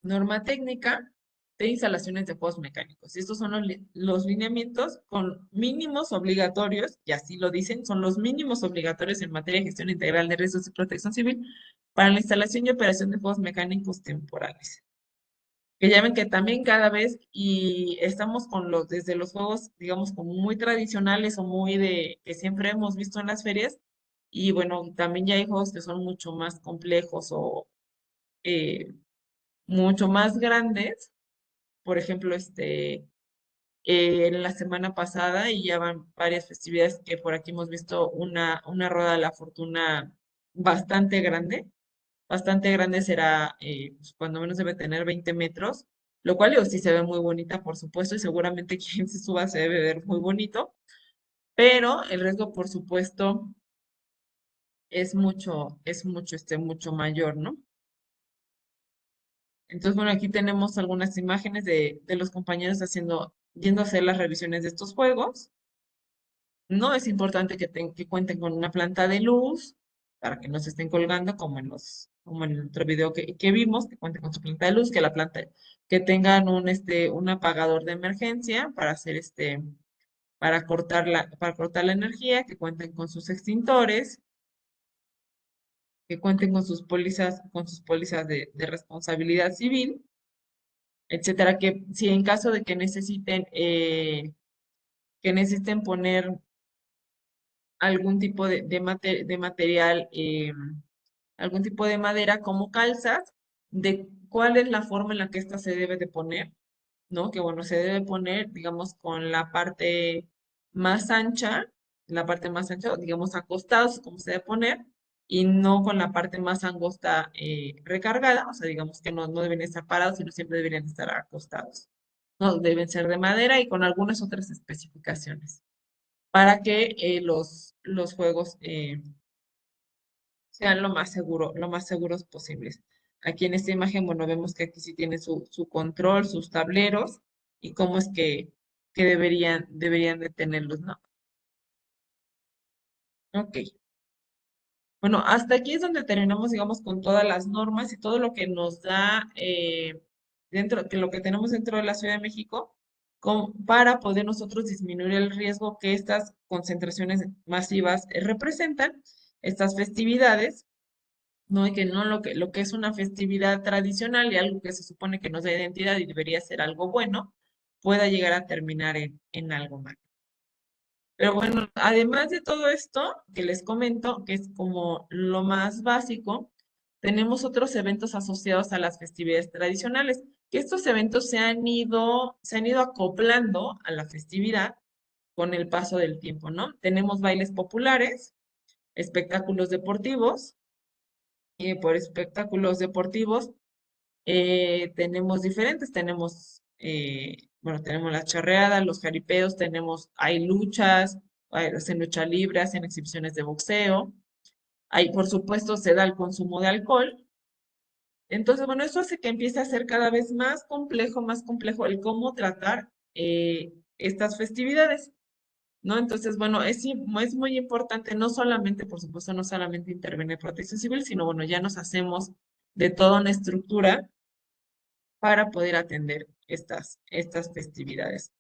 norma técnica de instalaciones de juegos mecánicos. Y estos son los lineamientos con mínimos obligatorios, y así lo dicen, son los mínimos obligatorios en materia de gestión integral de riesgos y protección civil para la instalación y operación de juegos mecánicos temporales. Que ya ven que también cada vez, y estamos con desde los juegos, digamos, como muy tradicionales o muy que siempre hemos visto en las ferias, y bueno, también ya hay juegos que son mucho más complejos o eh, mucho más grandes. Por ejemplo, en la semana pasada y ya van varias festividades que por aquí hemos visto una rueda de la fortuna bastante grande. Bastante grande será, pues, cuando menos debe tener 20 metros, lo cual digo, sí se ve muy bonita, por supuesto, y seguramente quien se suba se debe ver muy bonito, pero el riesgo, por supuesto, mucho mayor, ¿no? Entonces, bueno, aquí tenemos algunas imágenes de los compañeros yendo a hacer las revisiones de estos juegos. No es importante que cuenten con una planta de luz para que no se estén colgando como en el otro video que vimos, que cuenten con su planta de luz, que tengan un apagador de emergencia para para cortar la energía, que cuenten con sus extintores, que cuenten con sus pólizas de responsabilidad civil, etcétera, que si en caso de que necesiten poner algún tipo de material, algún tipo de madera como calzas, de cuál es la forma en la que ésta se debe de poner, ¿no? Que bueno, se debe poner, digamos, con la parte más ancha, digamos, acostados, como se debe poner, y no con la parte más angosta recargada, o sea, digamos que no deben estar parados, sino siempre deberían estar acostados. No, deben ser de madera y con algunas otras especificaciones para que los juegos sean lo más seguros posibles. Aquí en esta imagen, bueno, vemos que aquí sí tiene su control, sus tableros y cómo es que deberían de tenerlos, ¿no? Ok. Bueno, hasta aquí es donde terminamos, digamos, con todas las normas y todo lo que nos da que lo que tenemos dentro de la Ciudad de México, para poder nosotros disminuir el riesgo que estas concentraciones masivas representan, estas festividades, ¿no? Y que no lo que es una festividad tradicional y algo que se supone que nos da identidad y debería ser algo bueno, pueda llegar a terminar en algo malo. Pero bueno, además de todo esto que les comento, que es como lo más básico, tenemos otros eventos asociados a las festividades tradicionales, que estos eventos se han ido acoplando a la festividad con el paso del tiempo, ¿no? Tenemos bailes populares, espectáculos deportivos, y por espectáculos deportivos tenemos diferentes, bueno, tenemos las charreadas, los jaripeos, hay luchas, hacen lucha libre, hacen exhibiciones de boxeo, ahí por supuesto se da el consumo de alcohol. Entonces, bueno, eso hace que empiece a ser cada vez más complejo el cómo tratar estas festividades, ¿no? Entonces, bueno, es muy importante, no solamente, por supuesto, no solamente intervenir Protección Civil, sino, bueno, ya nos hacemos de toda una estructura para poder atender estas festividades.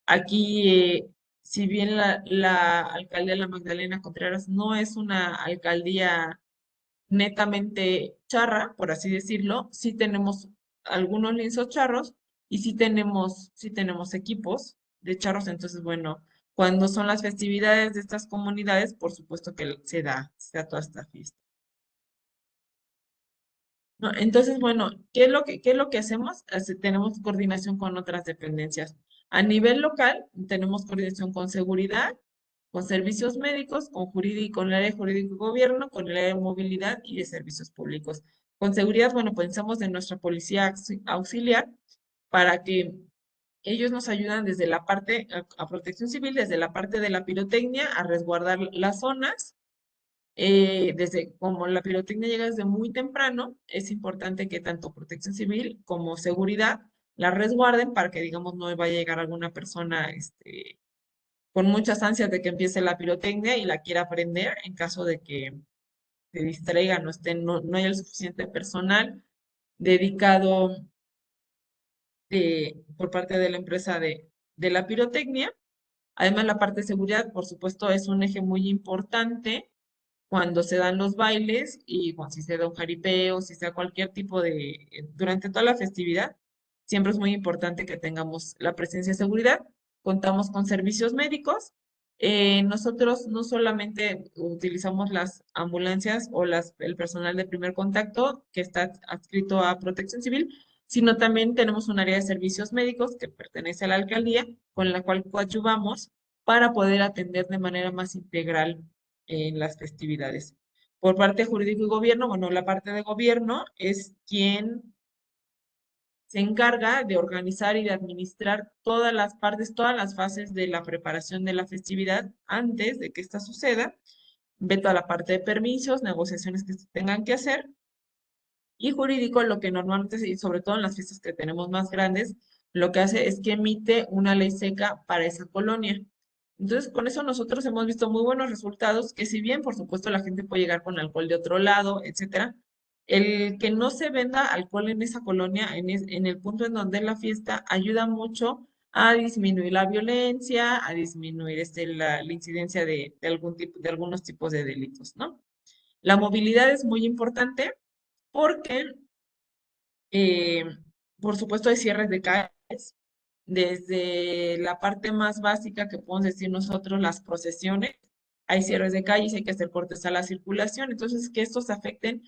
Aquí, si bien la alcaldía de la Magdalena Contreras no es una alcaldía netamente charra, por así decirlo, sí tenemos algunos lienzos charros y sí tenemos equipos de charros. Entonces, bueno, cuando son las festividades de estas comunidades, por supuesto que se da toda esta fiesta. ¿No? Entonces, bueno, qué es lo que hacemos? Tenemos coordinación con otras dependencias. A nivel local, tenemos coordinación con seguridad, con servicios médicos, con el área de jurídico y gobierno, con el área de movilidad y de servicios públicos. Con seguridad, bueno, pensamos en nuestra policía auxiliar para que ellos nos ayudan desde la parte a protección civil, desde la parte de la pirotecnia, a resguardar las zonas. Desde como la pirotecnia llega desde muy temprano, es importante que tanto protección civil como seguridad la resguarden para que, digamos, no vaya a llegar alguna persona con muchas ansias de que empiece la pirotecnia y la quiera prender en caso de que se distraiga, no haya el suficiente personal dedicado por parte de la empresa de la pirotecnia. Además, la parte de seguridad, por supuesto, es un eje muy importante cuando se dan los bailes y bueno, si se da un jaripeo, si sea cualquier tipo durante toda la festividad, siempre es muy importante que tengamos la presencia de seguridad. Contamos con servicios médicos. Nosotros no solamente utilizamos las ambulancias o el personal de primer contacto que está adscrito a Protección Civil, sino también tenemos un área de servicios médicos que pertenece a la alcaldía, con la cual coadyuvamos para poder atender de manera más integral en las festividades. Por parte jurídico y gobierno, bueno, la parte de gobierno es quien se encarga de organizar y de administrar todas las partes, todas las fases de la preparación de la festividad antes de que ésta suceda, ve toda la parte de permisos, negociaciones que se tengan que hacer, y jurídico lo que normalmente, y sobre todo en las fiestas que tenemos más grandes, lo que hace es que emite una ley seca para esa colonia. Entonces, con eso nosotros hemos visto muy buenos resultados, que si bien, por supuesto, la gente puede llegar con alcohol de otro lado, etcétera, el que no se venda alcohol en esa colonia, en el punto en donde es la fiesta, ayuda mucho a disminuir la violencia, a disminuir la incidencia de algunos tipos de delitos, ¿no? La movilidad es muy importante porque, eh, por supuesto, hay cierres de calles, desde la parte más básica que podemos decir nosotros, las procesiones, hay cierres de calles, hay que hacer cortes a la circulación, entonces que estos afecten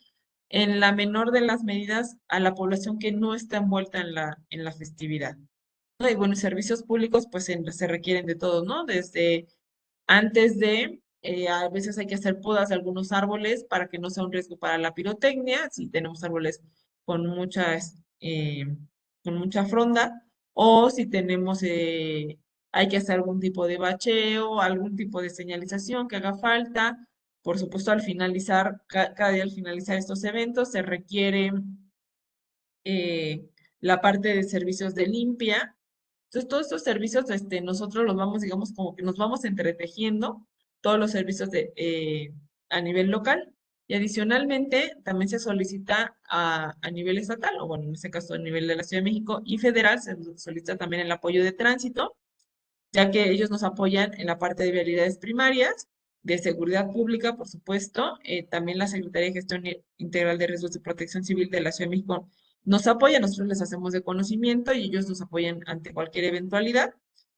en la menor de las medidas a la población que no está envuelta en la festividad. ¿No? Y bueno, servicios públicos pues se requieren de todos, ¿no? Desde antes a veces hay que hacer podas de algunos árboles para que no sea un riesgo para la pirotecnia, si tenemos árboles con eh, con mucha fronda, o si hay que hacer algún tipo de bacheo, algún tipo de señalización que haga falta. Por supuesto, cada día al finalizar estos eventos, se requiere eh, la parte de servicios de limpia. Entonces, todos estos servicios, nosotros los vamos, digamos, como que nos vamos entretejiendo, todos los servicios a nivel local. Y adicionalmente, también se solicita a nivel estatal, o bueno, en este caso a nivel de la Ciudad de México y federal, se solicita también el apoyo de tránsito, ya que ellos nos apoyan en la parte de vialidades primarias, de seguridad pública, por supuesto. También la Secretaría de Gestión Integral de Riesgos de Protección Civil de la Ciudad de México nos apoya, nosotros les hacemos de conocimiento y ellos nos apoyan ante cualquier eventualidad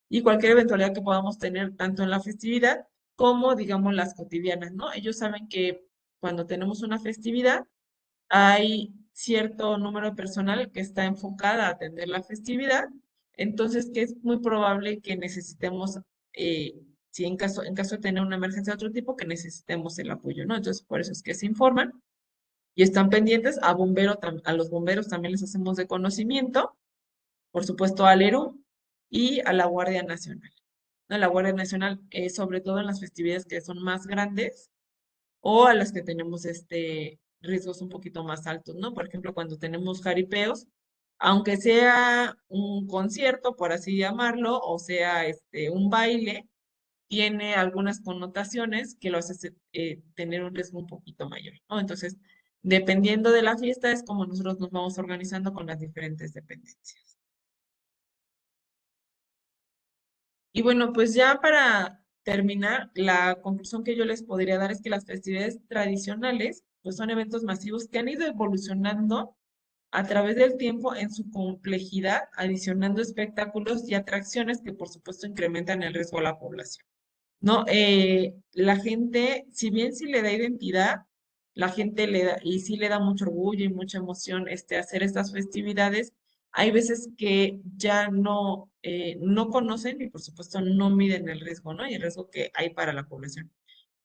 y cualquier eventualidad que podamos tener tanto en la festividad como, digamos, las cotidianas, ¿no? Ellos saben que cuando tenemos una festividad hay cierto número de personal que está enfocada a atender la festividad, entonces que es muy probable que necesitemos si en caso de tener una emergencia de otro tipo, que necesitemos el apoyo, ¿no? Entonces, por eso es que se informan y están pendientes. A los bomberos también les hacemos de conocimiento, por supuesto al ERU y a la Guardia Nacional. ¿No? La Guardia Nacional, sobre todo en las festividades que son más grandes o a las que tenemos riesgos un poquito más altos, ¿no? Por ejemplo, cuando tenemos jaripeos, aunque sea un concierto, por así llamarlo, o sea, un baile, tiene algunas connotaciones que lo hace tener un riesgo un poquito mayor, ¿no? Entonces, dependiendo de la fiesta, es como nosotros nos vamos organizando con las diferentes dependencias. Y bueno, pues ya para terminar, la conclusión que yo les podría dar es que las festividades tradicionales, pues son eventos masivos que han ido evolucionando a través del tiempo en su complejidad, adicionando espectáculos y atracciones que por supuesto incrementan el riesgo a la población. No, la gente, si bien sí le da identidad, la gente le da, y sí le da mucho orgullo y mucha emoción hacer estas festividades, hay veces que ya no conocen y por supuesto no miden el riesgo, ¿no? Y el riesgo que hay para la población.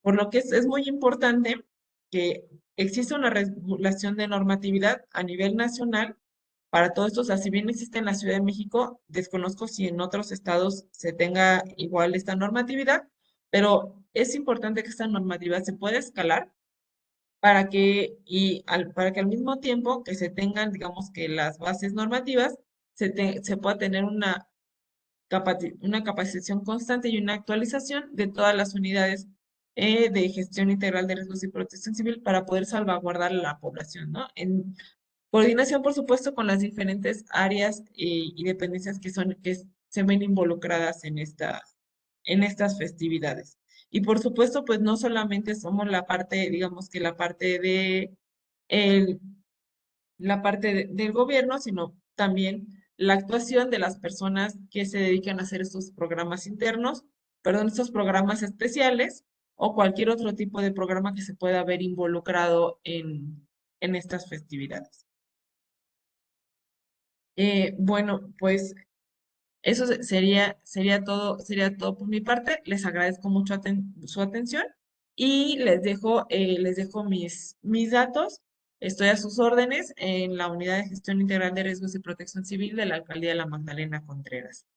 Por lo que es muy importante que exista una regulación de normatividad a nivel nacional para todo esto. O sea, si bien existe en la Ciudad de México, desconozco si en otros estados se tenga igual esta normatividad, pero es importante que esta normatividad se pueda escalar para que al mismo tiempo que se tengan, digamos que las bases normativas, se pueda tener una capacitación constante y una actualización de todas las unidades de gestión integral de riesgos y protección civil para poder salvaguardar a la población, ¿no? En coordinación, por supuesto, con las diferentes áreas y dependencias que se ven involucradas en estas festividades. Y por supuesto, pues no solamente somos la parte, digamos que el, la parte del gobierno, sino también la actuación de las personas que se dedican a hacer estos programas internos, perdón, estos programas especiales o cualquier otro tipo de programa que se pueda ver involucrado en estas festividades. Bueno, pues eso sería todo por mi parte. Les agradezco mucho su atención y les dejo mis datos. Estoy a sus órdenes en la Unidad de Gestión Integral de Riesgos y Protección Civil de la Alcaldía de La Magdalena Contreras.